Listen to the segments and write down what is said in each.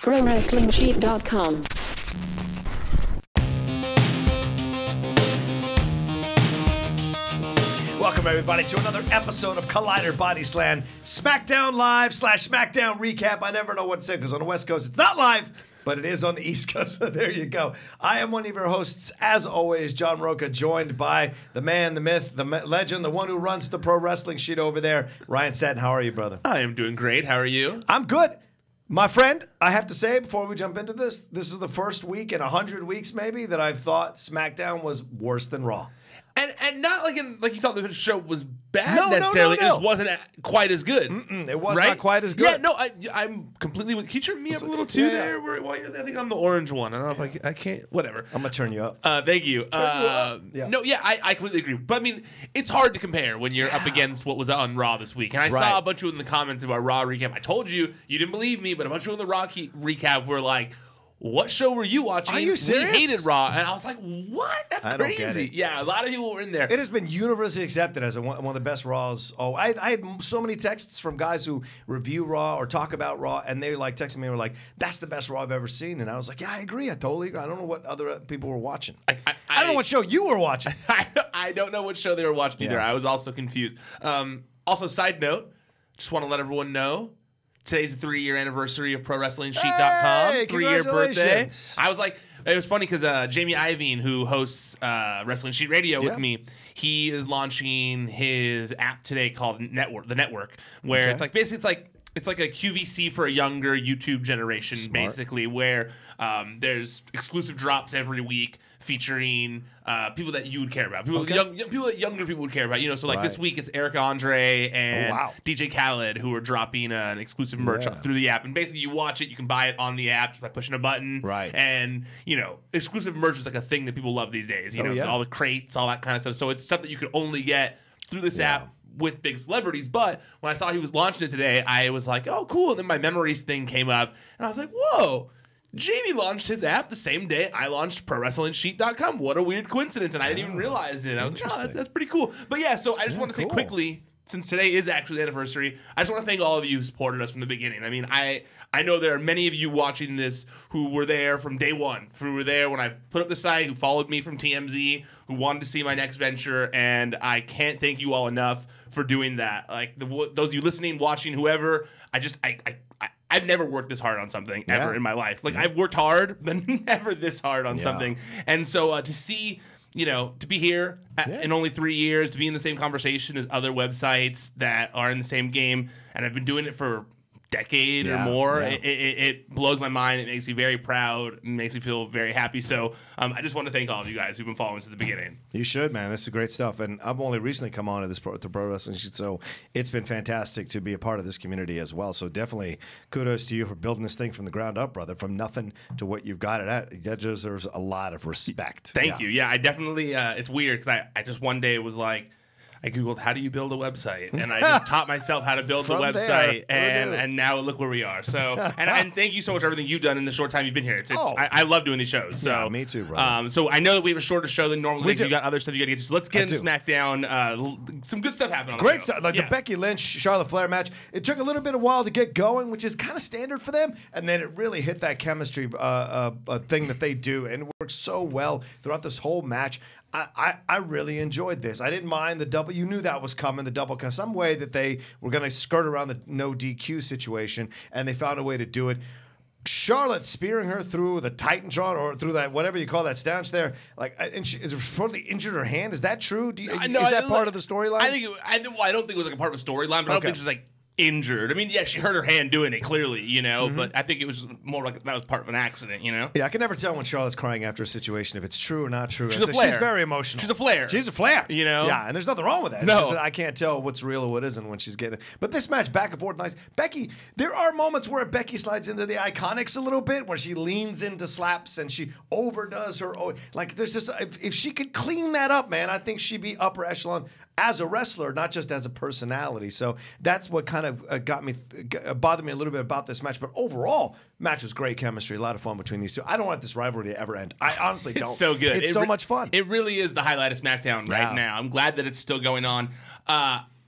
ProWrestlingSheet.com. Welcome, everybody, to another episode of Collider Body Slam SmackDown Live / SmackDown Recap. I never know what to say because on the West Coast it's not live, but it is on the East Coast, so there you go. I am one of your hosts, as always, John Rocha, joined by the man, the myth, the legend, the one who runs the Pro Wrestling Sheet over there, Ryan Satin. How are you, brother? I am doing great. How are you? I'm good. My friend, I have to say, before we jump into this is the first week in 100 weeks, maybe, that I've thought SmackDown was worse than Raw. And not like you thought the show was bad necessarily. No. It just wasn't quite as good. It was not quite as good. Yeah, no, I'm completely with. Can you turn me up a little too there? While you're there, I think I'm the orange one. I don't know if I can't. Whatever. I'm gonna turn you up. Thank you. No, yeah, I completely agree. But I mean, it's hard to compare when you're up against what was on Raw this week. And I saw a bunch of you in the comments about Raw recap. I told you didn't believe me, but a bunch of you in the Raw recap were like, what show were you watching? Are you serious? We hated Raw. And I was like, what? That's I crazy. don't get it. Yeah, a lot of people were in there. It has been universally accepted as one of the best Raws. Oh, I had so many texts from guys who review Raw or talk about Raw, and they like texting me and were like, that's the best Raw I've ever seen. And I was like, yeah, I agree. I totally agree. I don't know what other people were watching. I don't know what show you were watching. I don't know what show they were watching either. I was also confused. Also, side note, just want to let everyone know, today's the 3-year anniversary of ProWrestlingSheet.com. Hey, 3-year birthday. congratulations. I was like, it was funny because Jamie Iovine, who hosts Wrestling Sheet Radio with me, he is launching his app today called The Network, where it's like basically it's like a QVC for a younger YouTube generation, basically, where there's exclusive drops every week featuring people that you would care about, people that younger people would care about. You know, so like this week it's Eric Andre and DJ Khaled who are dropping an exclusive merch through the app, and basically you watch it, you can buy it on the app just by pushing a button. Right. And you know, exclusive merch is like a thing that people love these days. You know, all the crates, all that kind of stuff. So it's stuff that you could only get through this app with big celebrities. But when I saw he was launching it today, I was like, oh, cool. And then my memories thing came up, and I was like, whoa, Jamie launched his app the same day I launched ProWrestlingSheet.com. What a weird coincidence. And I didn't even realize it. I was like, oh, that's pretty cool. But yeah, so I just want to say quickly, since today is actually the anniversary, I just want to thank all of you who supported us from the beginning. I mean, I know there are many of you watching this who were there from day one, who were there when I put up the site, who followed me from TMZ, who wanted to see my next venture, and I can't thank you all enough for doing that. Like, those of you listening, watching, whoever, I've never worked this hard on something ever in my life. Like, I've worked hard, but never this hard on something. And so to see, you know, to be here in only 3 years, to be in the same conversation as other websites that are in the same game, and I've been doing it for decade or more, it blows my mind. It makes me very proud. It makes me feel very happy. So I just want to thank all of you guys who've been following since the beginning. You should, man. This is great stuff. And I've only recently come on to the Pro Wrestling Sheet, so it's been fantastic to be a part of this community as well. So definitely kudos to you for building this thing from the ground up, brother. From nothing to what you've got it at. That deserves a lot of respect. Thank you. Yeah, I definitely, it's weird because I just one day was like, I Googled, how do you build a website? And I just taught myself how to build a website. And now look where we are. So, and thank you so much for everything you've done in the short time you've been here. I love doing these shows. So, yeah, me too, bro. So I know that we have a shorter show than normal. You got other stuff you got to get to. So let's get into SmackDown. Some good stuff happened on Great stuff. Like the Becky Lynch, Charlotte Flair match. It took a little bit of a while to get going, which is kind of standard for them. And then it really hit that chemistry thing that they do. And it worked so well throughout this whole match. I really enjoyed this. I didn't mind the double. You knew that was coming, the double, some way that they were going to skirt around the no DQ situation, and they found a way to do it. Charlotte spearing her through the Titantron or through that, whatever you call that stanch there, like, and she reportedly injured her hand. Is that true? Is that part of the storyline? I don't think it was like a part of a storyline, but I don't think she's like injured. I mean, yeah, she hurt her hand doing it clearly, you know, but I think it was more like that was part of an accident, you know? Yeah, I can never tell when Charlotte's crying after a situation if it's true or not true. She's a Flair. She's very emotional. She's a Flair. She's a Flair. You know? Yeah, and there's nothing wrong with that. No. It's just that I can't tell what's real or what isn't when she's getting it. But this match, back and forth, nice. Becky, there are moments where Becky slides into the Iconics a little bit, where she leans into slaps and she overdoes her. Like, there's just, if she could clean that up, man, I think she'd be upper echelon as a wrestler, not just as a personality. So that's what kind of bothered me a little bit about this match. But overall, match was great chemistry, a lot of fun between these two. I don't want this rivalry to ever end. I honestly don't. It's so good. It's so much fun. It really is the highlight of SmackDown right now. I'm glad that it's still going on.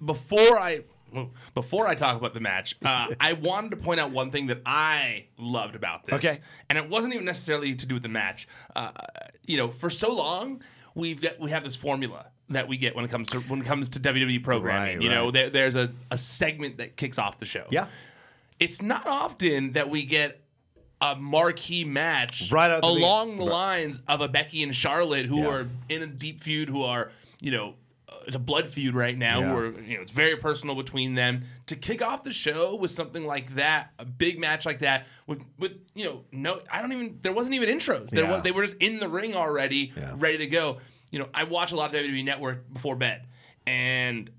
Before I before I talk about the match, I wanted to point out one thing that I loved about this. Okay. And it wasn't even necessarily to do with the match. For so long, we have this formula that we get when it comes to WWE programming. Right. There's a segment that kicks off the show. Yeah. It's not often that we get a marquee match along the lines of a Becky and Charlotte who are in a deep feud, who are, it's a blood feud right now. Yeah. Where it's very personal between them. To kick off the show with something like that, a big match like that, with there wasn't even intros. They were just in the ring already, ready to go. I watch a lot of WWE Network before bed, and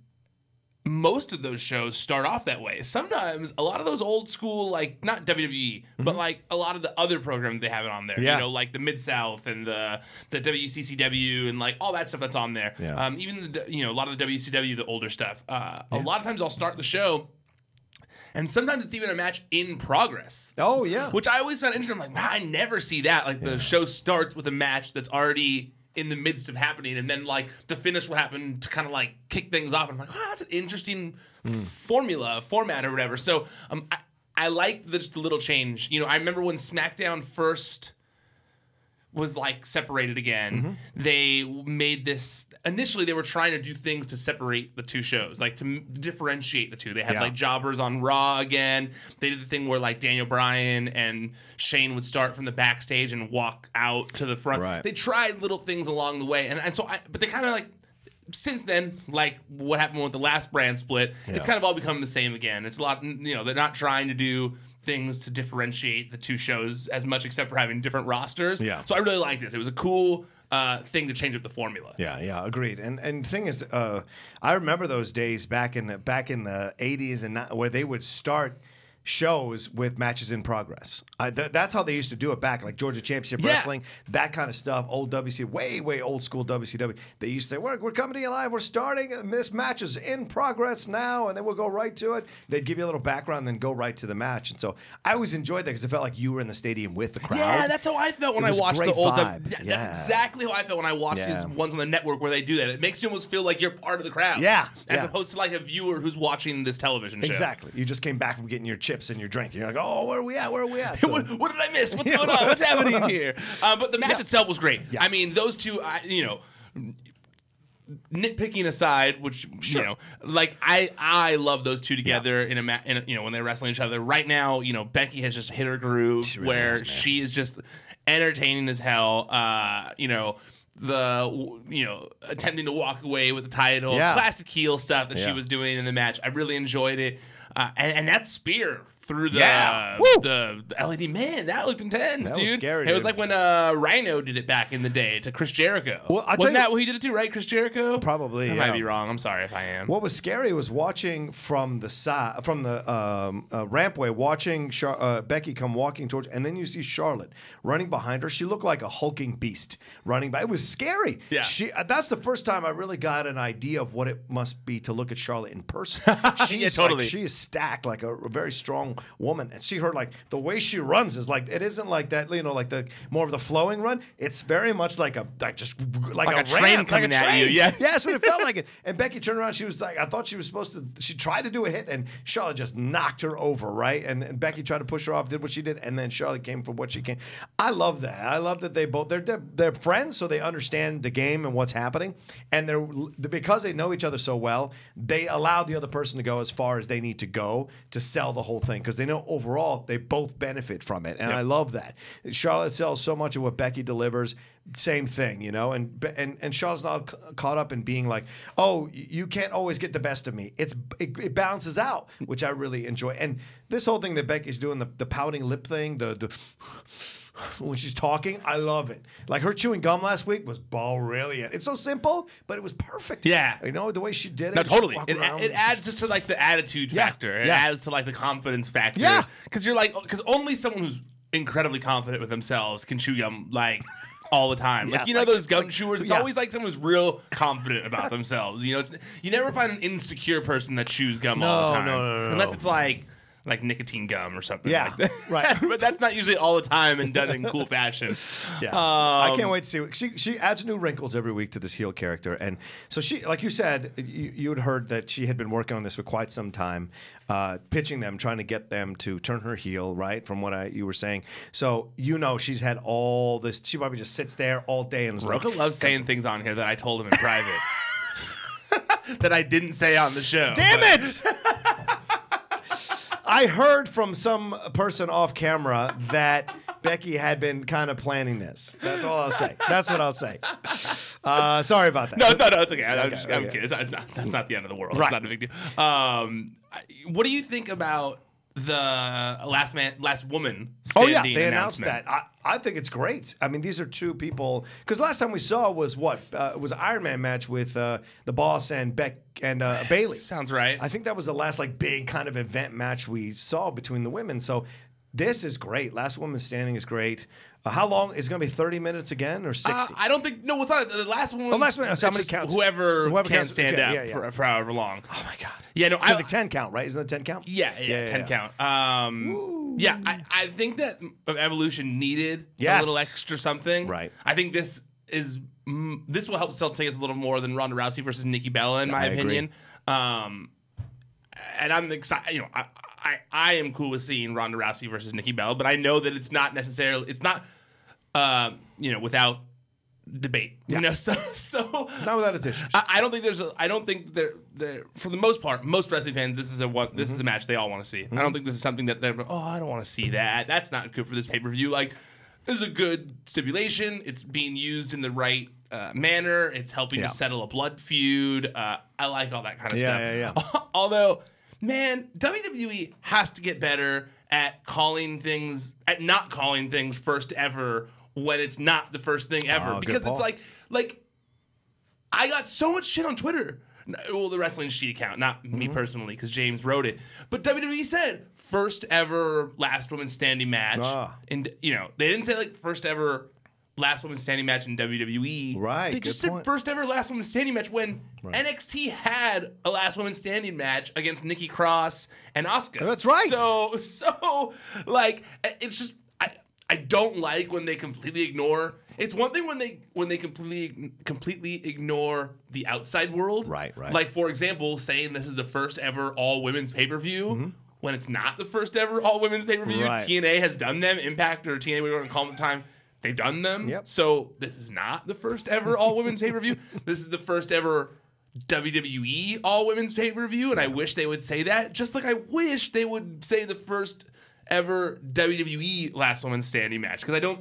most of those shows start off that way. Sometimes a lot of those old school, like not WWE, but like a lot of the other programs they have it on there. Yeah. Like the Mid-South and the WCCW and like all that stuff that's on there. Yeah. Even a lot of the WCW, the older stuff. A lot of times I'll start the show, and sometimes it's even a match in progress. Oh yeah. Which I always found interesting. I'm like, wow, I never see that. Like the show starts with a match that's already in the midst of happening, and then like the finish will happen to kind of like kick things off. And I'm like, oh, that's an interesting format or whatever. So I like just the little change. I remember when SmackDown first was like separated again, they made this. Initially, they were trying to do things to separate the two shows, like to differentiate the two. They had like jobbers on Raw again. They did the thing where like Daniel Bryan and Shane would start from the backstage and walk out to the front. Right. They tried little things along the way, but they kind of like. Since then, like what happened with the last brand split, it's kind of all become the same again. It's a lot, they're not trying to do things to differentiate the two shows as much, except for having different rosters. Yeah. So I really like this. It was a cool thing to change up the formula. Yeah, agreed. And the thing is, I remember those days back in the 80s and where they would start shows with matches in progress. That's how they used to do it back, like Georgia Championship Wrestling, that kind of stuff. Old WC, way old school WCW. They used to say, we're coming to you live. We're starting. This match is in progress now, and then we'll go right to it. They'd give you a little background, then go right to the match. And so I always enjoyed that because it felt like you were in the stadium with the crowd. Yeah, that's how I felt when I watched the old. That's exactly how I felt when I watched these ones on the network where they do that. It makes you almost feel like you're part of the crowd. As opposed to like a viewer who's watching this television show. Exactly. You just came back from getting your chips and your drink. You're like, oh, where are we at? Where are we at? So, what did I miss? What's going on? What's happening here? But the match itself was great. Yeah. I mean, those two, nitpicking aside, which I love those two together in when they're wrestling each other. Right now, Becky has just hit her groove she is just entertaining as hell. Attempting to walk away with the title, classic heel stuff that she was doing in the match. I really enjoyed it, and that spear through the LED, man, that looked intense, dude. Was scary, it was like when Rhino did it back in the day to Chris Jericho. Well, wasn't that what he did it to, right? Chris Jericho? Probably. I might be wrong. I'm sorry if I am. What was scary was watching from the rampway, watching Becky come walking towards, and then you see Charlotte running behind her. She looked like a hulking beast running by. It was scary. Yeah. That's the first time I really got an idea of what it must be to look at Charlotte in person. Totally. She is stacked like a very strong woman, and her like the way she runs is like, it isn't like that, like the more of the flowing run. It's very much like a train coming at you. Yeah, that's what it felt like. And Becky turned around. She was like, I thought she was supposed to. She tried to do a hit, and Charlotte just knocked her over, right? And Becky tried to push her off, did what she did, and then Charlotte came for what she came. I love that. I love that they're friends, so they understand the game and what's happening, and because they know each other so well, they allow the other person to go as far as they need to go to sell the whole thing, because they know overall they both benefit from it, and I love that. Charlotte sells so much of what Becky delivers. Same thing, and Charlotte's not caught up in being like, oh, you can't always get the best of me. It balances out, which I really enjoy. And this whole thing that Becky's doing, the pouting lip thing, the when she's talking, I love it. Like her chewing gum last week was brilliant. It's so simple, but it was perfect. Yeah. The way she did it. No, totally. It adds just to like the attitude factor. It adds to like the confidence factor. Yeah. Because because only someone who's incredibly confident with themselves can chew gum like all the time. Those gum chewers, it's always like someone who's real confident about themselves. You never find an insecure person that chews gum all the time. No. Unless it's like like nicotine gum or something. Yeah, like that. right. But that's not usually all the time and done in cool fashion. Yeah, I can't wait to see. She adds new wrinkles every week to this heel character, and so she, like you said, you had heard that she had been working on this for quite some time, pitching them, trying to get them to turn her heel, right? From what you were saying, so she's had all this. She probably just sits there all day and is Rocha like, loves saying things on here that I told him in private that I didn't say on the show. Damn it! I heard from some person off camera that Becky had been kind of planning this. That's all I'll say. That's what I'll say. Sorry about that. No, it's okay. I'm kidding. That's not the end of the world. Right. It's not a big deal. What do you think about the last woman standing they announced announcement? that. I think it's great. I mean, these are two people, because last time we saw was what? It was an Iron Man match with the Boss and Bailey. Sounds right. I think that was the last big kind of event match we saw between the women. So this is great. Last woman standing is great. How long is it going to be? 30 minutes again or 60? I don't think. No, it's not. The last one. The last one. How many counts? Whoever can stand up for however long. Oh my god. Yeah, no. The 10 count, right? Isn't it 10 count? Yeah, 10 count. I think that Evolution needed a little extra something. Right. I think this will help sell tickets a little more than Ronda Rousey versus Nikki Bella, in my opinion. And I'm excited. I am cool with seeing Ronda Rousey versus Nikki Bella, but I know that it's not without debate. Yeah. So It's not without its issues. I don't think there for the most part, most wrestling fans, this is a match they all want to see. I don't think this is something that they're I don't want to see that. That's not good for this pay-per-view. Like, this is a good stipulation. It's being used in the right manner. It's helping to settle a blood feud. I like all that kind of stuff. Yeah. Although, man, WWE has to get better at not calling things first ever when it's not the first thing ever. Because it's like I got so much shit on Twitter. Well, the Wrestling Sheet account, not me personally, because James wrote it. But WWE said first ever last woman standing match. And they didn't say first ever last woman standing match in WWE. Right. They just said first ever last woman standing match when NXT had a last woman standing match against Nikki Cross and Asuka. That's right. So it's just I don't like when they completely ignore. It's one thing when they completely ignore the outside world. Right. Like, for example, saying this is the first ever all women's pay-per-view when it's not the first ever all women's pay-per-view. Right. TNA has done them. Impact or TNA, we were going to call them at the time. They've done them. Yep. So this is not the first ever all women's pay-per-view. This is the first ever WWE all women's pay-per-view, and I wish they would say that. Just like I wish they would say the first ever WWE last woman standing match, because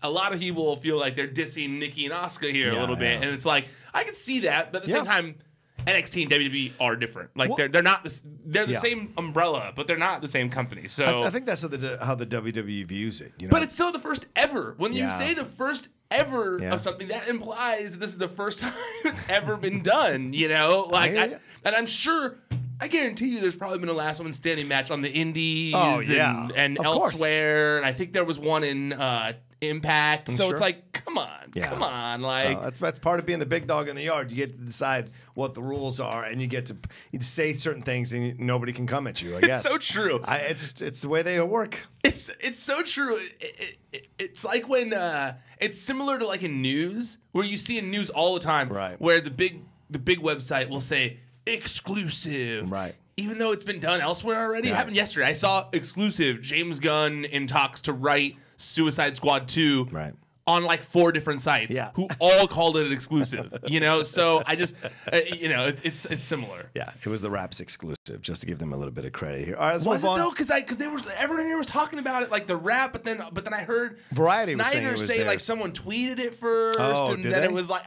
a lot of people feel like they're dissing Nikki and Asuka here a little bit, and it's like I can see that, but at the same time, NXT and WWE are different. Like they're not they're the same umbrella, but they're not the same company. So I think that's how the WWE views it. But it's still the first ever. When you say the first ever of something, that implies that this is the first time it's ever been done. And I'm sure. I guarantee you there's probably been a last woman standing match on the Indies and elsewhere. And I think there was one in Impact. So it's like, come on. Like that's part of being the big dog in the yard. You get to decide what the rules are, and you get to say certain things, and nobody can come at you, I guess. It's so true. It's the way they work. It's so true. It's like when it's similar to like in news, where you see in news all the time, where the big website will say exclusive, even though it's been done elsewhere already. It happened yesterday. I saw exclusive James Gunn in talks to write Suicide Squad 2 on like 4 different sites who all called it an exclusive. So I just it's similar. Yeah, it was the Raps exclusive, just to give them a little bit of credit here. All right, let's move on. Though? Because everyone here was talking about it, like the rap, but then I heard Variety Snyder say like someone tweeted it first, and then it was like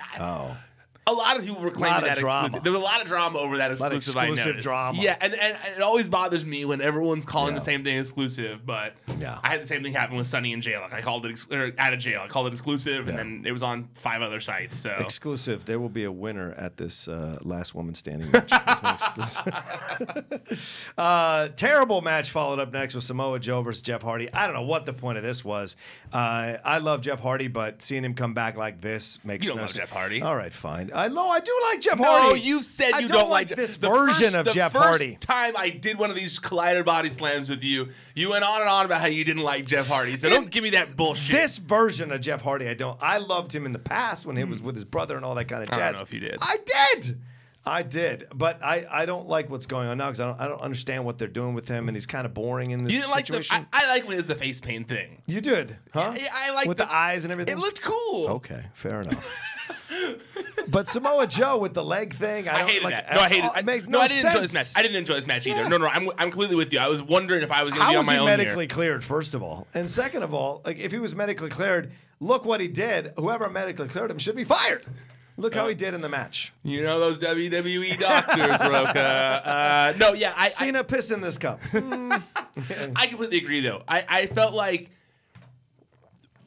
a lot of people were claiming that exclusive. There was a lot of drama over that exclusive. Exclusive drama. Yeah, and it always bothers me when everyone's calling the same thing exclusive. But I had the same thing happen with Sonny in jail. Like I called it out of jail. I called it exclusive, and then it was on 5 other sites. So exclusive. There will be a winner at this last woman standing match. Terrible match followed up next with Samoa Joe versus Jeff Hardy. I don't know what the point of this was. I love Jeff Hardy, but seeing him come back like this makes you don't love Jeff Hardy. All right, fine. I know I do like Jeff No, Hardy. you've said I you don't like this version of Jeff Hardy. The first time I did one of these collider body slams with you, you went on and on about how you didn't like Jeff Hardy. So don't give me that bullshit. This version of Jeff Hardy, I don't. I loved him in the past when he was with his brother and all that kind of jazz. I don't know if you did. I did, but I don't like what's going on now because I don't understand what they're doing with him, and he's kind of boring in this situation. I like Liz the face paint thing. You did, huh? Yeah, I like with the eyes and everything. It looked cool. Okay, fair enough. But Samoa Joe with the leg thing, I hated like, that. No, I hated it. It makes no, no I didn't sense. enjoy this match. I didn't enjoy this match either. Yeah. No, I'm completely with you. I was wondering if I was going to be on my own How was he medically here. cleared, first of all? And second of all, like if he was medically cleared, look what he did. Whoever medically cleared him should be fired. Look how he did in the match. You know those WWE doctors, Rocha. No, yeah. Cena pissed in this cup. I completely agree, though. I felt like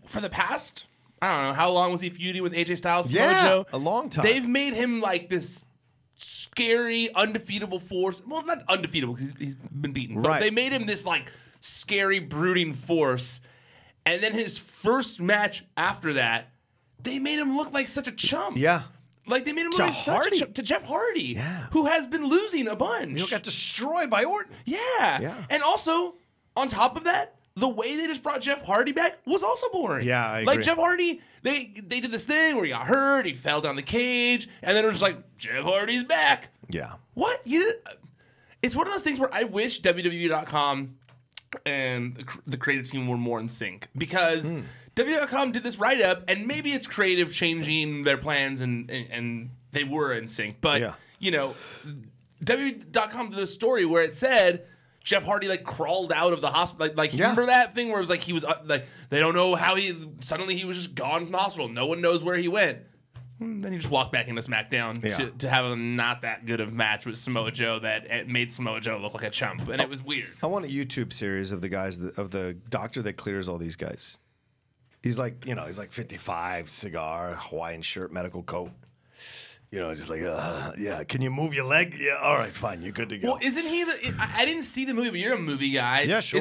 for the past, I don't know, how long was he feuding with AJ Styles? Samoa Joe? A long time. They've made him like this scary, undefeatable force. Well, not undefeatable because he's been beaten. But they made him this like scary, brooding force. And then his first match after that, they made him look like such a chump. Yeah. Like they made him look like such a chump to Jeff Hardy, who has been losing a bunch. He got destroyed by Orton. Yeah. And also, on top of that, the way they just brought Jeff Hardy back was also boring. Yeah, I agree. Like Jeff Hardy, they did this thing where he got hurt, he fell down the cage, and then it was just like, Jeff Hardy's back. Yeah. What? It's one of those things where I wish WWE.com and the creative team were more in sync because WWE.com did this write-up, and maybe it's creative changing their plans, and they were in sync. But, you know, WWE.com did a story where it said Jeff Hardy, like, crawled out of the hospital. Like remember that thing where it was like he was, like, they don't know how suddenly he was just gone from the hospital. No one knows where he went. And then he just walked back into SmackDown to have a not that good of match with Samoa Joe that it made Samoa Joe look like a chump, and it was weird. I want a YouTube series of the guys, of the doctor that clears all these guys. He's like, he's like 55, cigar, Hawaiian shirt, medical coat. Just like, yeah, can you move your leg? Yeah, all right, fine, you're good to go. Well, isn't he I didn't see the movie, but you're a movie guy. Yeah, sure.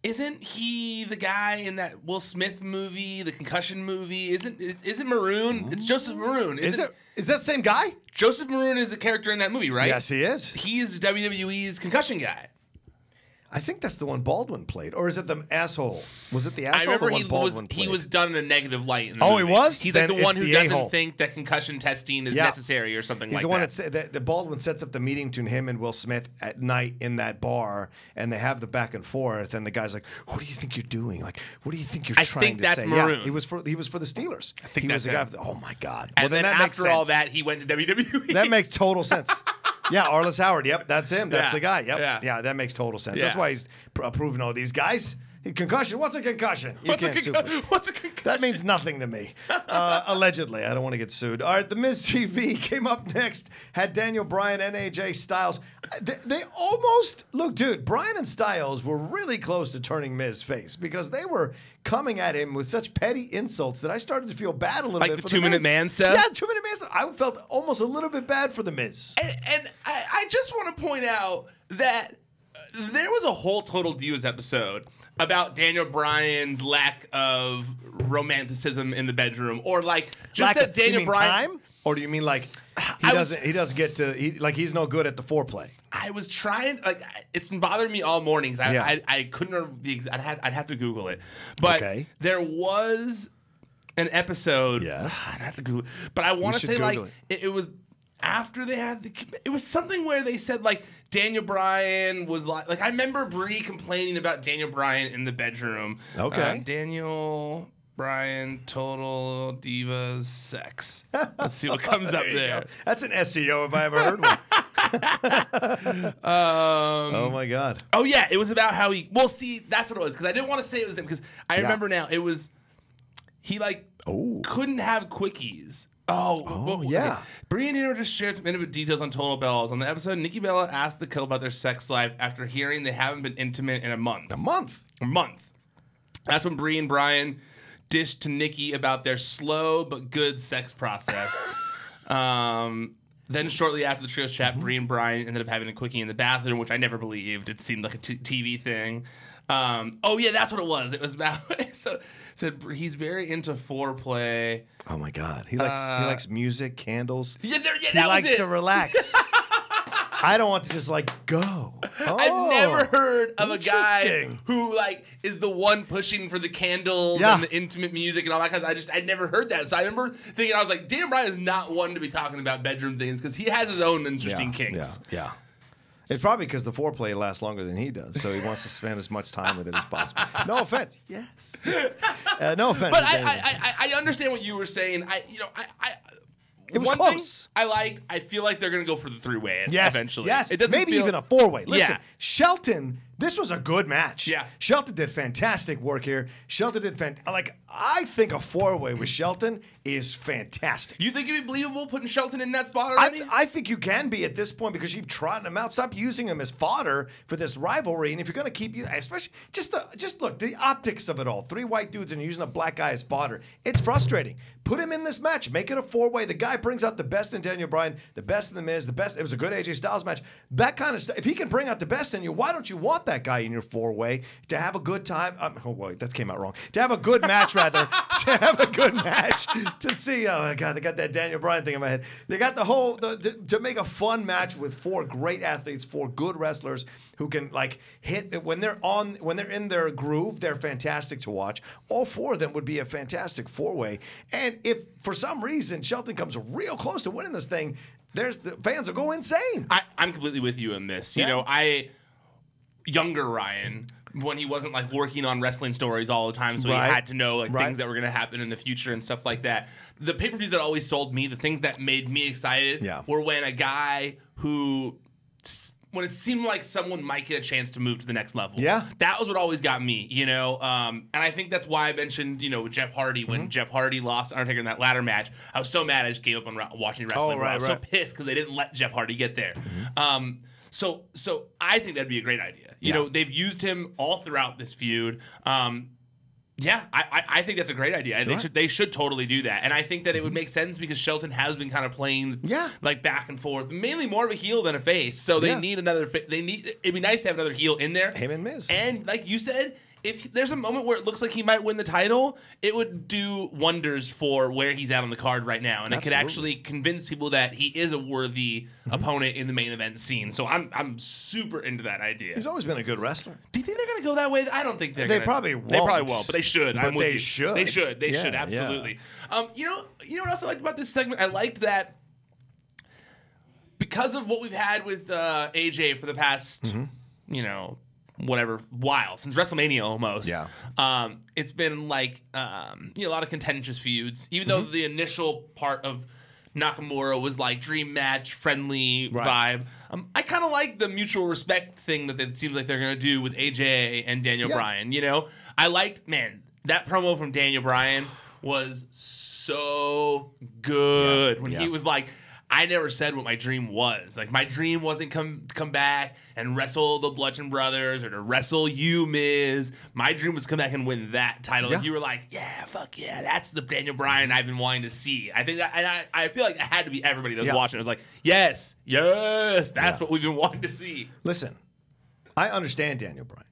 Isn't he the guy in that Will Smith movie, the concussion movie? Isn't Maroon? It's Joseph Maroon. Is that the same guy? Joseph Maroon is a character in that movie, right? Yes, he is. He's WWE's concussion guy. I think that's the one Baldwin played, or is it the asshole? Was it the asshole? I remember he was done in a negative light. In the movie. He was. He's like the one who doesn't think that concussion testing is necessary or something like that. He's the one that the Baldwin sets up the meeting between him and Will Smith at night in that bar, and they have the back and forth. And the guy's like, "What do you think you're doing? Like, what do you think you're trying to say?" I think that's Maroon. Yeah, he was for the Steelers. I think he was that's the guy. him. Oh my God! And then that makes after sense. all that, he went to WWE. That makes total sense. Yeah, Arliss Howard. Yep, that's him. That's Yeah. the guy. Yep. Yeah. That makes total sense. Yeah. That's why he's approving all these guys. Concussion. What's a concussion? What's a concussion? That means nothing to me. Allegedly. I don't want to get sued. All right, the Miz TV came up next. Had Daniel Bryan and AJ Styles. They almost... Look, dude, Bryan and Styles were really close to turning Miz face because they were coming at him with such petty insults that I started to feel bad a little bit Like for the 2 Minute Man stuff? Yeah, 2 Minute Man stuff. I felt almost a little bit bad for the Miz. And I just want to point out that there was a whole Total Divas episode about Daniel Bryan's lack of romanticism in the bedroom, or like just that Daniel Bryan. Time? Or do you mean like he doesn't get to he's no good at the foreplay? I was trying, like, it's been bothering me all mornings. I couldn't. I'd have to Google it, but there was an episode. Yes, I'd have to Google it, but I want to say like it was after they had it was something where they said like Daniel Bryan was like I remember Brie complaining about Daniel Bryan in the bedroom. Okay, Daniel Bryan Total Divas Sex. Let's see what comes up there. That's an SEO if I ever heard one. Oh my God. Oh yeah, it was about how he. Well, see, that's what it was because I didn't want to say it was him because I remember now it was he like couldn't have quickies. Yeah. Brie and Daniel just shared some intimate details on Total Bellas. On the episode, Nikki Bella asked the couple about their sex life after hearing they haven't been intimate in a month. A month. That's when Brie and Bryan dished to Nikki about their slow but good sex process. Then shortly after the trio's chat, Brie and Bryan ended up having a quickie in the bathroom, which I never believed. It seemed like a TV thing. Oh yeah, that's what it was. It was about said he's very into foreplay. Oh my God, he likes music, candles. Yeah, he likes to relax. I don't want to just like go. Oh, I've never heard of a guy who like is the one pushing for the candles and the intimate music and all that kind of stuff. I'd never heard that. So I remember thinking, I was like, Daniel Bryan is not one to be talking about bedroom things because he has his own interesting kinks. Yeah. It's probably because the foreplay lasts longer than he does, so he wants to spend as much time with it as possible. No offense. Yes. No offense. But I understand what you were saying. It was close. I feel like they're going to go for the three-way eventually. Yes, it doesn't maybe even a four-way. Listen, Yeah. Shelton, this was a good match. Yeah. Shelton did fantastic work here. Shelton did I think a four-way with Shelton is fantastic. You think it'd be believable putting Shelton in that spot already? I think you can be at this point because you've trotted him out. Stop using him as fodder for this rivalry. And if you're going to keep you, especially just look, the optics of it all. 3 white dudes and you're using a black guy as fodder. It's frustrating. Put him in this match. Make it a four-way. The guy brings out the best in Daniel Bryan, the best in the Miz, the best. It was a good AJ Styles match. That kind of stuff. If he can bring out the best in you, why don't you want that guy in your four-way to have a good time? Oh wait, that came out wrong. To have a good match, rather. To have a good match. To see. Oh my God, they got that Daniel Bryan thing in my head. They got the whole to make a fun match with 4 great athletes, 4 good wrestlers who can like hit when they're in their groove. They're fantastic to watch. All 4 of them would be a fantastic four-way. And if for some reason Shelton comes real close to winning this thing, the fans will go insane. I'm completely with you on this. You know, younger Ryan, when he wasn't like working on wrestling stories all the time, so he had to know like things that were going to happen in the future and stuff like that. The pay-per-views that always sold me, the things that made me excited, were when a guy when it seemed like someone might get a chance to move to the next level. Yeah. That was what always got me, you know? And I think that's why I mentioned, you know, Jeff Hardy. When Jeff Hardy lost Undertaker in that ladder match, I was so mad I just gave up on watching wrestling. I was so pissed because they didn't let Jeff Hardy get there. So I think that'd be a great idea. You know, they've used him all throughout this feud. I think that's a great idea. They should totally do that. And I think that it would make sense because Shelton has been kind of playing like back and forth, mainly more of a heel than a face. So they need another it'd be nice to have another heel in there. Him and Miz. And like you said, if there's a moment where it looks like he might win the title, it would do wonders for where he's at on the card right now. And it could actually convince people that he is a worthy opponent in the main event scene. So I'm super into that idea. He's always been a good wrestler. Do you think they're going to go that way? I don't think they're going to. Probably won't. They probably won't, but they should. But they should. They should. They should, absolutely. You know what else I liked about this segment? I liked that because of what we've had with AJ for the past, you know, whatever while since WrestleMania almost. It's been like you know, a lot of contentious feuds. Even though the initial part of Nakamura was like dream match friendly vibe. I kind of like the mutual respect thing that it seems like they're gonna do with AJ and Daniel Bryan. You know, I liked that promo from Daniel Bryan was so good when he was like, I never said what my dream was. Like, my dream wasn't come back and wrestle the Bludgeon Brothers or to wrestle you, Miz. My dream was to come back and win that title. Like, you were like, yeah, fuck yeah, that's the Daniel Bryan I've been wanting to see. I think that, and I feel like it had to be everybody that was watching. It was like, yes, that's what we've been wanting to see. Listen, I understand Daniel Bryan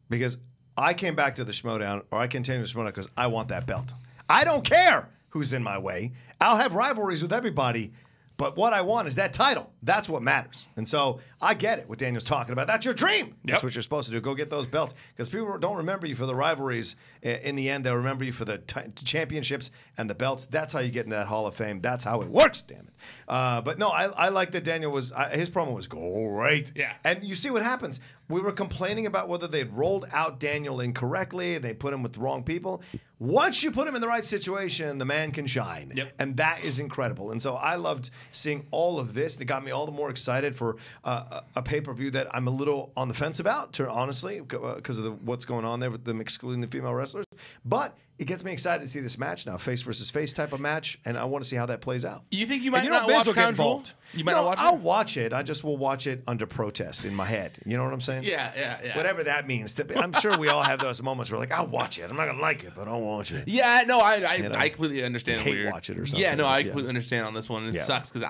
because I came back to the Schmodown, or I continue to Schmodown because I want that belt. I don't care who's in my way. I'll have rivalries with everybody. But what I want is that title. That's what matters. And so I get it, what Daniel's talking about. That's your dream. That's what you're supposed to do. Go get those belts. Because people don't remember you for the rivalries. In the end, they'll remember you for the championships and the belts. That's how you get into that Hall of Fame. That's how it works, damn it. But no, I like that Daniel was, his promo was great. Yeah. And you see what happens. We were complaining about whether they'd rolled out Daniel incorrectly. They put him with the wrong people. Once you put him in the right situation, the man can shine. And that is incredible. And so I loved seeing all of this. It got me all the more excited for a pay-per-view that I'm a little on the fence about, honestly, because of what's going on there with them excluding the female wrestlers. But it gets me excited to see this match now, face versus face type of match, and I want to see how that plays out. You think you might not watch Crown Jewel? You might not watch it? I'll watch it. I just will watch it under protest in my head. You know what I'm saying? Yeah. Whatever that means. I'm sure we all have those moments where we're like, I'll watch it. I'm not going to like it, but I'll watch it. Yeah, no, I completely understand. Hate watch it or something. Yeah, no, I completely understand on this one. It sucks because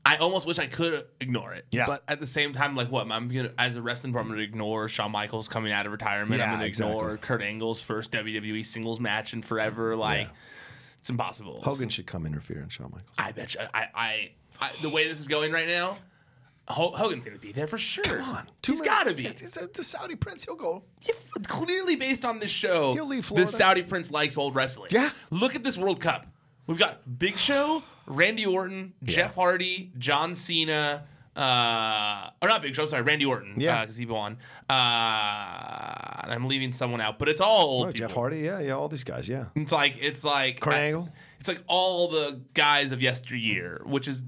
I I almost wish I could ignore it. Yeah. But at the same time, like, what? I'm gonna, as a wrestling pro, I'm gonna ignore Shawn Michaels coming out of retirement. I'm gonna ignore Kurt Angle's first WWE singles match in forever. Like, it's impossible. Hogan should come interfere in Shawn Michaels. I bet you. I the way this is going right now, Hogan's gonna be there for sure. Come on, he's gotta be. It's a Saudi prince. He'll go. Yeah, clearly, based on this show, He'll leave the Florida. Saudi prince likes old wrestling. Yeah. Look at this World Cup. We've got Big Show, Randy Orton, Jeff Hardy, John Cena, or not Big Show, sorry, Randy Orton, because he won. And I'm leaving someone out, but it's all old people. Jeff Hardy, yeah, all these guys, yeah. It's like Kurt Angle. It's like all the guys of yesteryear, which is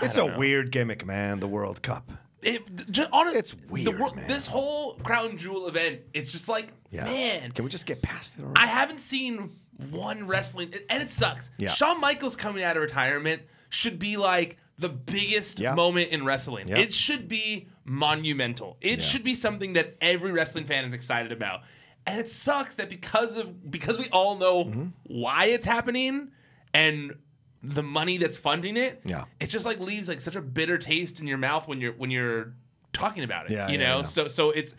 It's a weird gimmick, man. The World Cup. It's weird, man. This whole crown jewel event, it's just like, man, can we just get past it already? I haven't seen one wrestling, and it sucks. Yeah. Shawn Michaels coming out of retirement should be like the biggest moment in wrestling. Yeah. It should be monumental. It should be something that every wrestling fan is excited about. And it sucks that because we all know why it's happening and the money that's funding it, it just like leaves like such a bitter taste in your mouth when you're talking about it. You know? So it's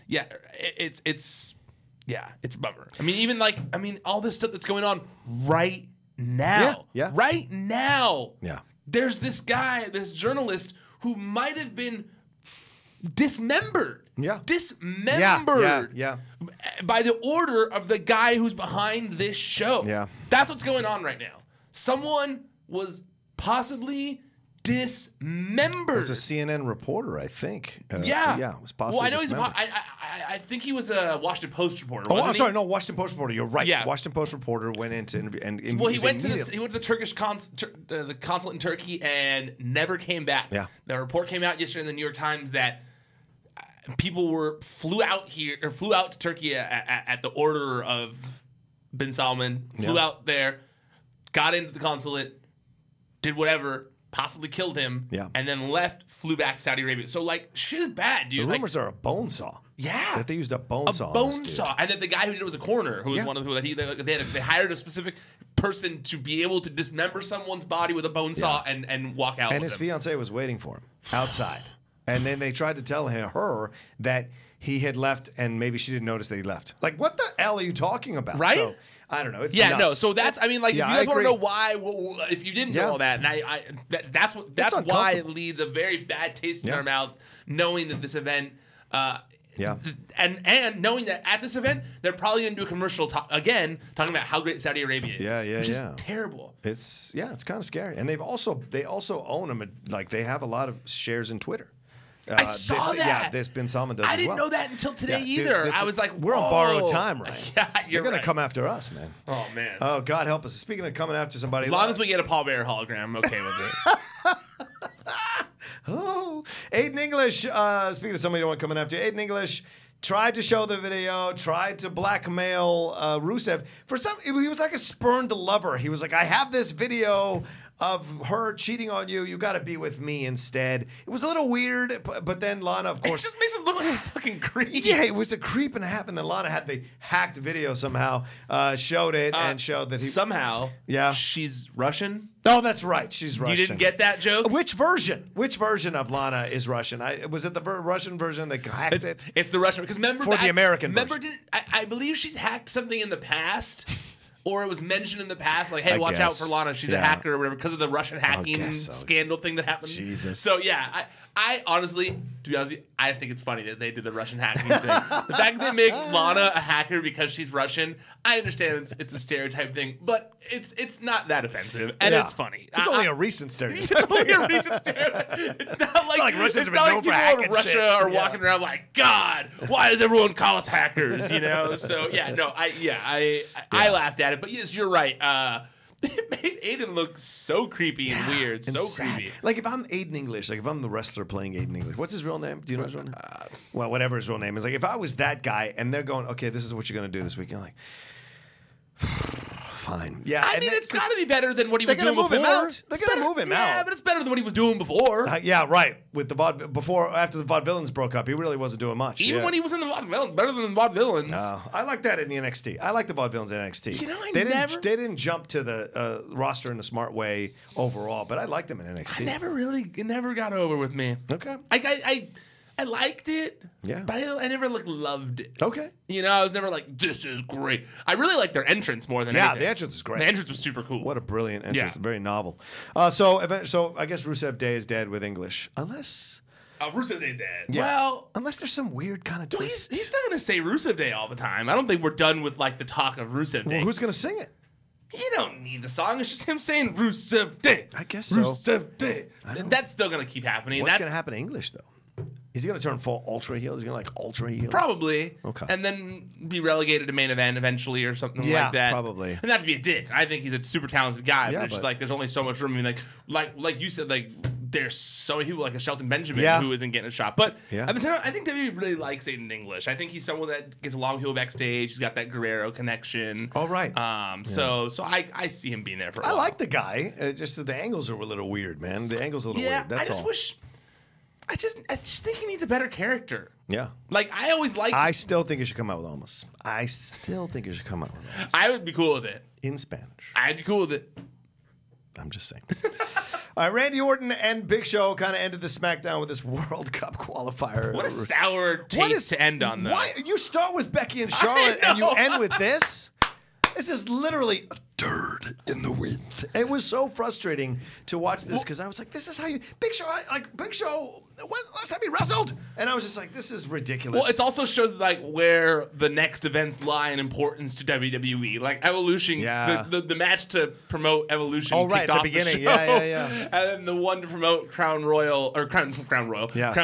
it's a bummer. I mean, even all this stuff that's going on right now. Right now. Yeah. There's this guy, this journalist who might have been dismembered. Dismembered. Yeah. By the order of the guy who's behind this show. Yeah. That's what's going on right now. Someone was possibly dismembered. It was a CNN reporter, I think. It was possibly. Well, I know dismembered. I think he was a Washington Post reporter. Oh, I'm wasn't sorry. he? No, Washington Post reporter. You're right. Yeah. Washington Post reporter went into interview and Well, he went to the Turkish the consulate in Turkey and never came back. Yeah. The report came out yesterday in the New York Times that people flew out to Turkey at the order of bin Salman. Flew out there, got into the consulate, did whatever. Possibly killed him, and then left, flew back to Saudi Arabia. So, like, shit is bad, dude. The rumors are a bone saw. Yeah. That they used a bone saw. And that the guy who did it was a coroner, who was one of the people that they hired a specific person to be able to dismember someone's body with a bone saw and walk out. And with his him. fiancée was waiting for him outside. And then they tried to tell her that he had left, and maybe she didn't notice that he left. Like, what the hell are you talking about? Right? So, I don't know. It's nuts. No. So that's, I mean, like, if you guys want to know why, if you didn't know all that, and that's why it leaves a very bad taste in our mouth, knowing that this event, and knowing that at this event they're probably going to do a commercial talking about how great Saudi Arabia is, which is terrible. It's kind of scary, and they also own them. Like, they have a lot of shares in Twitter. I saw that. Yeah, this bin Salman does. I didn't know that until today either. I was like, we're on borrowed time, right? Yeah, you're going to come after us, man. Oh man. Oh, God help us. Speaking of coming after somebody, as long as we get a Paul Bearer hologram, I'm okay with it. Oh, Aiden English. Speaking of somebody you don't want coming after you, Aiden English tried to show the video, tried to blackmail Rusev. He was like a spurned lover. He was like, I have this video of her cheating on you. You got to be with me instead. It was a little weird, but then Lana, of course. It just makes him look like a fucking creep. Yeah, it was a creep and a half. And then Lana had the hacked video somehow, showed it and showed that he. Somehow. Yeah. She's Russian. Oh, that's right. She's Russian. You didn't get that joke? Which version? Which version of Lana is Russian? Was it the Russian version that hacked it? It's the Russian. Because remember. For the American version. I believe she's hacked something in the past. Or it was mentioned in the past, like, hey, watch out for Lana. She's a hacker or whatever, because of the Russian hacking scandal thing that happened. Jesus. So, yeah, I honestly, to be honest, I think it's funny that they did the Russian hacking thing. The fact that they make Lana a hacker because she's Russian, I understand it's a stereotype thing, but it's not that offensive, and it's funny. It's only a recent stereotype. It's only a recent stereotype. It's not like Russians have been known for people hacking in Russia shit. are walking around like, God, why does everyone call us hackers? You know? So yeah, no, I laughed at it, but yes, you're right. It made Aiden look so creepy and weird, and so sad. creepy. Like, if I'm Aiden English, like if I'm the wrestler playing Aiden English, what's his real name? Do you know his real name? Well, whatever his real name is. Like, if I was that guy and they're going, okay, this is what you're going to do this weekend, like, fine. Yeah, I mean, it's got to be better than what he was doing before. They're going to move him out. Yeah, but it's better than what he was doing before. Yeah, right. With the after the Vaudevillains broke up, he really wasn't doing much. Even when he was in the Vaudevillains, better than the Vaudevillains. I like that in the NXT. I like the Vaudevillains in NXT. You know, they didn't jump to the roster in a smart way overall, but I liked them in NXT. It never got over with me. Okay. I liked it. Yeah. But I never loved it. Okay. You know, I was never like, this is great. I really liked their entrance more than anything. Yeah, the entrance is great. The entrance was super cool. What a brilliant entrance. Yeah. Very novel. So I guess Rusev Day is dead with English. Unless... Rusev Day's dead. Yeah. Well... Unless there's some weird kind of twist. He's not going to say Rusev Day all the time. I don't think we're done with the talk of Rusev Day. Well, who's going to sing it? You don't need the song. It's just him saying Rusev Day. I guess so. Rusev Day. That's still going to keep happening. What's going to happen in English, though? Is he going to turn full ultra heel? Is he going to ultra heel? Probably. Okay. And then be relegated to main event eventually or something like that. Yeah, probably. And not to be a dick. I think he's a super talented guy. But it's just there's only so much room. I mean, like you said, there's so many people like a Shelton Benjamin who isn't getting a shot. But at the same time, I think WWE really likes Aiden English. I think he's someone that gets along with people backstage. He's got that Guerrero connection. Oh, right. So I see him being there for a while. I like the guy. Just that the angles are a little weird, man. The angles are a little weird. That's all. I just think he needs a better character. Yeah. I always liked... I still think he should come out with Almas. I still think he should come out with Almas. I would be cool with it. In Spanish. I'd be cool with it. I'm just saying. All right, Randy Orton and Big Show kind of ended the SmackDown with this World Cup qualifier. What a sour taste to end on, though. Why you start with Becky and Charlotte and you end with this? This is literally a turd in the wind. It was so frustrating to watch this because I was like, this is how you... Big Show, Big Show, last time he wrestled? And I was just like, this is ridiculous. Well, it also shows where the next events lie in importance to WWE. Evolution, the match to promote Evolution kicked off the beginning. Yeah. And then the one to promote Crown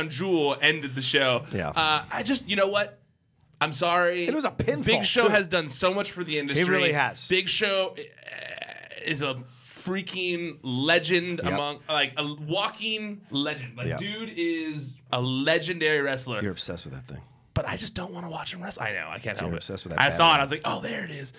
Jewel ended the show. Yeah. You know what? I'm sorry. It was a pinfall. Big Show has done so much for the industry. He really has. Big Show is a freaking legend among a walking legend. Dude is a legendary wrestler. You're obsessed with that thing. But I just don't want to watch him wrestle. I know. I can't help it. You're obsessed with that. I saw it. I was like, oh, there it is.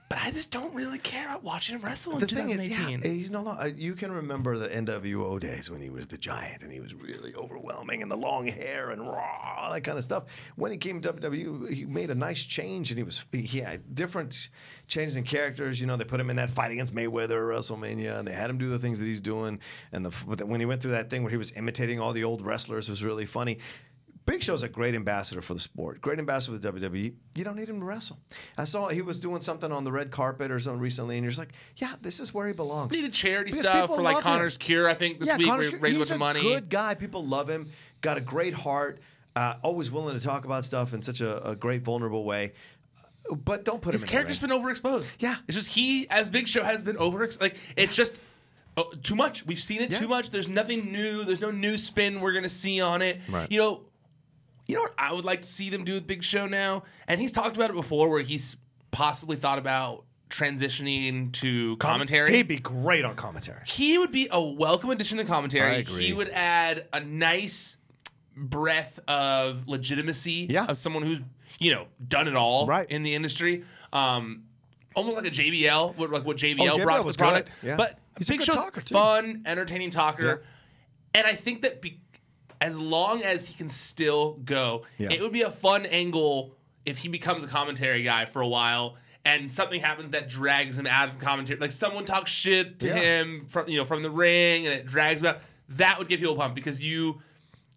But I just don't really care about watching him wrestle in 2018. He's no longer. You can remember the NWO days when he was the Giant and he was really overwhelming and the long hair and raw, all that kind of stuff. When he came to WWE, he made a nice change and he had different changes in characters. You know, they put him in that fight against Mayweather at WrestleMania and they had him do the things that he's doing. And when he went through that thing where he was imitating all the old wrestlers, it was really funny. Big Show's a great ambassador for the sport. Great ambassador for the WWE. You don't need him to wrestle. I saw he was doing something on the red carpet or something recently, and you're just like, yeah, this is where he belongs. He did charity stuff for Connor's Cure, I think, this week, where he raised a bunch of money. He's a good guy. People love him. Got a great heart. Always willing to talk about stuff in such a great, vulnerable way. But don't put him in the ring. His character's been overexposed. Yeah. It's just he, as Big Show, has been overexposed. It's just... too much. We've seen it too much. There's nothing new. There's no new spin we're going to see on it. Right. You know what I would like to see them do with Big Show now? And he's talked about it before where he's possibly thought about transitioning to commentary. He'd be great on commentary. He would be a welcome addition to commentary. I agree. He would add a nice breath of legitimacy of someone who's, done it all in the industry. Almost like a JBL, like what JBL brought to the product. Yeah. But he's Big Show's fun, entertaining talker. Yeah. And I think that as long as he can still go, it would be a fun angle if he becomes a commentary guy for a while and something happens that drags him out of the commentary. Like someone talks shit to him from the ring and it drags him out. That would get people pumped because you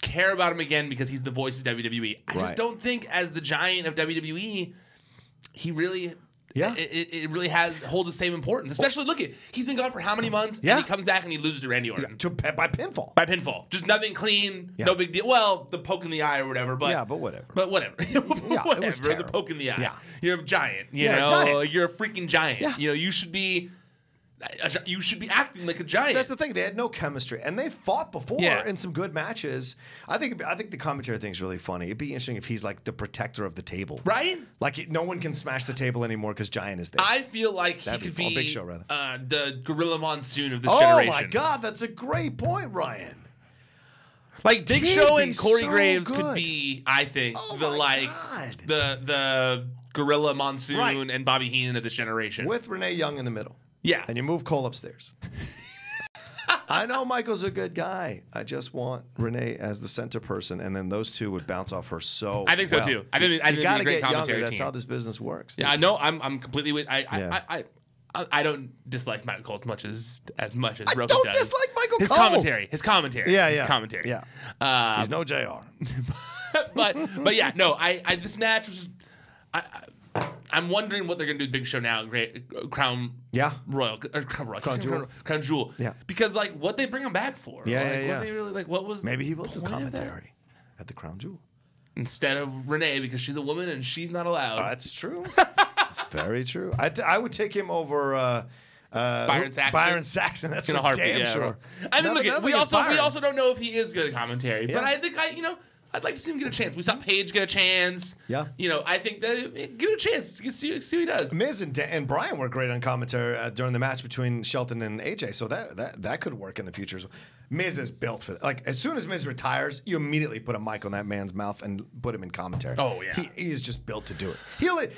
care about him again because he's the voice of WWE. I just don't think as the Giant of WWE, he really... Yeah, it really holds the same importance. Especially, look at he's been gone for how many months? Yeah, and he comes back and he loses to Randy Orton by pinfall. By pinfall, just nothing clean, no big deal. Well, the poke in the eye or whatever. But whatever. But whatever. It was a poke in the eye. Yeah, you're a giant. You know, you're a freaking giant. Yeah. You should be. You should be acting like a giant. That's the thing. They had no chemistry, and they fought before in some good matches. I think the commentary thing's really funny. It'd be interesting if he's like the protector of the table, right? Like no one can smash the table anymore because Giant is there. I feel like he could be Big Show, rather. The Gorilla Monsoon of this generation. Oh my God, that's a great point, Ryan. Like Big Show and Corey Graves could be, I think, God. the Gorilla Monsoon and Bobby Heenan of this generation. With Renee Young in the middle. Yeah. And you move Cole upstairs. I know Michael's a good guy. I just want Renee as the center person, and then those two would bounce off her so I think so too. I think you got to get younger. That's how this business works. Yeah, I know. I'm completely with. I don't dislike Michael Cole as much as Rocha does. I don't dislike Michael Cole. His commentary. Yeah. His commentary. Yeah. He's no JR. but yeah, no. This match was just. I'm wondering what they're gonna do with Big Show now. Crown Jewel. Yeah. Because what they bring him back for? Yeah. What they really what was? Maybe he will do commentary at the Crown Jewel instead of Renee because she's a woman and she's not allowed. That's true. That's very true. I would take him over. Byron Saxton. That's for damn sure. I mean, look, we also don't know if he is good at commentary, but I think I'd like to see him get a chance. We saw Paige get a chance. Yeah. I think that give it a chance. See what he does. Miz and Bryan were great on commentary during the match between Shelton and AJ, so that could work in the future. Miz is built for that. As soon as Miz retires, you immediately put a mic on that man's mouth and put him in commentary. Oh yeah. He is just built to do it.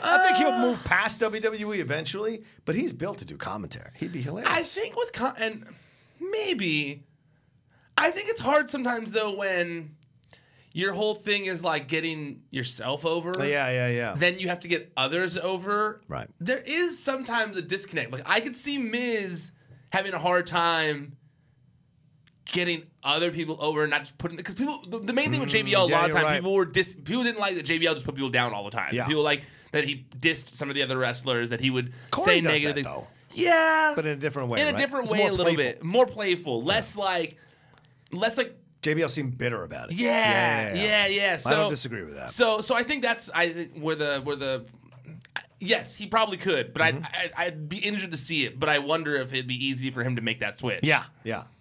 I think he'll move past WWE eventually, but he's built to do commentary. He'd be hilarious. I think and maybe I think it's hard sometimes though when your whole thing is getting yourself over. Yeah. Then you have to get others over. Right. There is sometimes a disconnect. I could see Miz having a hard time getting other people over and not just putting because people. The main thing with JBL a lot of times people didn't like that JBL just put people down all the time. Yeah. People like that he dissed some of the other wrestlers that he would Corey say does negative that, things. though. Yeah, but in a different way. In a different way, a little bit more playful, less like. JBL seemed bitter about it. Yeah. So I don't disagree with that. So I think that's where the yes, he probably could, but I'd be interested to see it. But I wonder if it'd be easy for him to make that switch. Yeah.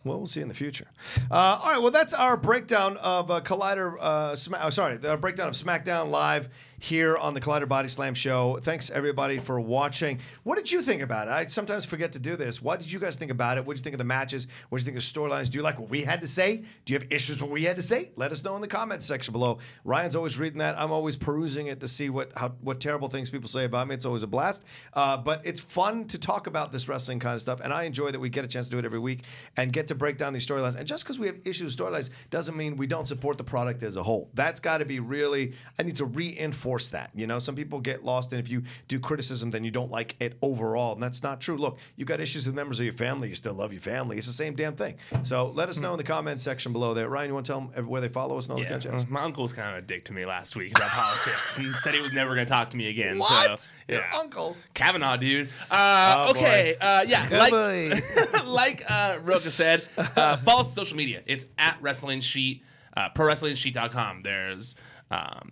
Well, we'll see in the future. All right. Well, that's our breakdown of Collider. The breakdown of SmackDown Live here on the Collider Body Slam show. Thanks everybody for watching. What did you think about it? I sometimes forget to do this. What did you guys think about it? What did you think of the matches? What did you think of storylines? Do you like what we had to say? Do you have issues with what we had to say? Let us know in the comments section below. Ryan's always reading that. I'm always perusing it to see what terrible things people say about me. It's always a blast. But it's fun to talk about this wrestling kind of stuff, and I enjoy that we get a chance to do it every week and get to break down these storylines. And just because we have issues with storylines doesn't mean we don't support the product as a whole. That's got to be really, I need to reinforce that. Some people get lost, and if you do criticism, then you don't like it overall, and that's not true. Look, you got issues with members of your family, you still love your family. It's the same damn thing. So let us know in the comments section below there. Ryan, you want to tell them where they follow us and all this kind of jazz? My uncle was kind of a dick to me last week about politics and said he was never going to talk to me again. What? So, Your uncle? Kavanaugh, dude. Okay. Like Rocha said, follow us on social media. It's at Wrestling Sheet, ProWrestlingSheet.com.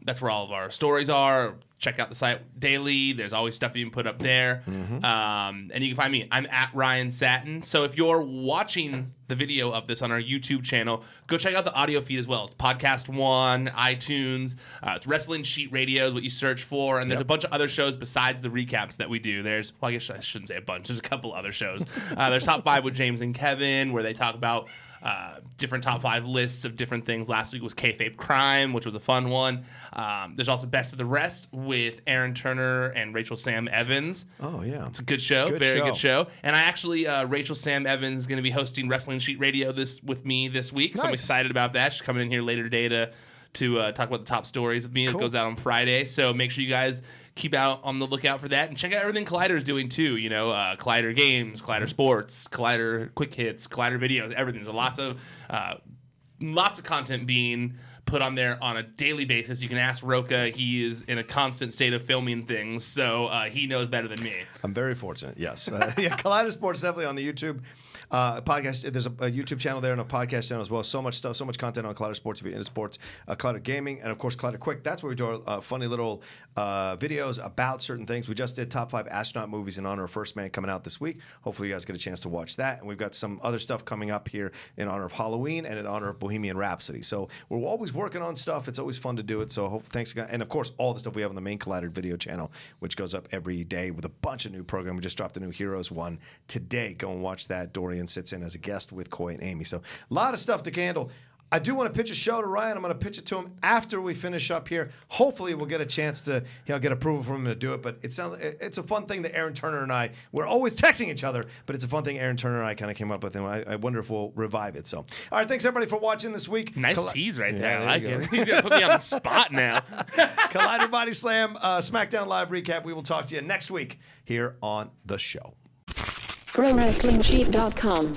That's where all of our stories are. Check out the site daily. There's always stuff being put up there. And you can find me. I'm at Ryan Satin. So if you're watching the video of this on our YouTube channel, go check out the audio feed as well. It's Podcast One, iTunes. It's Wrestling Sheet Radio is what you search for. And there's a bunch of other shows besides the recaps that we do. I guess I shouldn't say a bunch. There's a couple other shows. There's Top 5 with James and Kevin, where they talk about different top 5 lists of different things. Last week was Kayfabe Crime, which was a fun one. There's also Best of the Rest with Aaron Turner and Rachel Sam Evans. Oh, yeah. It's a good show. Good show. And I actually, Rachel Sam Evans is going to be hosting Wrestling Sheet Radio with me this week. Nice. So I'm excited about that. She's coming in here later today to talk about the top stories with me. Cool. It goes out on Friday. So make sure you guys keep out on the lookout for that, and check out everything Collider's doing too. Collider Games, Collider Sports, Collider Quick Hits, Collider Videos, everything. There's lots of content being put on there on a daily basis. You can ask Rocha. He is in a constant state of filming things, so he knows better than me. I'm very fortunate, yes. Collider Sports definitely on the YouTube podcast. There's a YouTube channel there and a podcast channel as well. So much stuff, so much content on Collider Sports if you're into sports. Collider Gaming, and of course Collider Quick. That's where we do our funny little videos about certain things. We just did top 5 astronaut movies in honor of First Man coming out this week. Hopefully you guys get a chance to watch that. And we've got some other stuff coming up here in honor of Halloween and in honor of Bohemian Rhapsody. So we're always working on stuff. It's always fun to do it. So thanks again. And of course all the stuff we have on the main Collider video channel, which goes up every day with a bunch of new programming. We just dropped a new Heroes one today. Go and watch that. Dorian sits in as a guest with Coy and Amy. So a lot of stuff to handle. I do want to pitch a show to Ryan. I'm going to pitch it to him after we finish up here. Hopefully, we'll get a chance to get approval from him to do it. But it's a fun thing that Aaron Turner and I, we're always texting each other, but it's a fun thing Aaron Turner and I kind of came up with, and I wonder if we'll revive it. So, all right, thanks everybody for watching this week. Nice tease right there. I like it. He's going to put me on the spot now. Collider Body Slam, SmackDown Live recap. We will talk to you next week here on the show. ProWrestlingSheet.com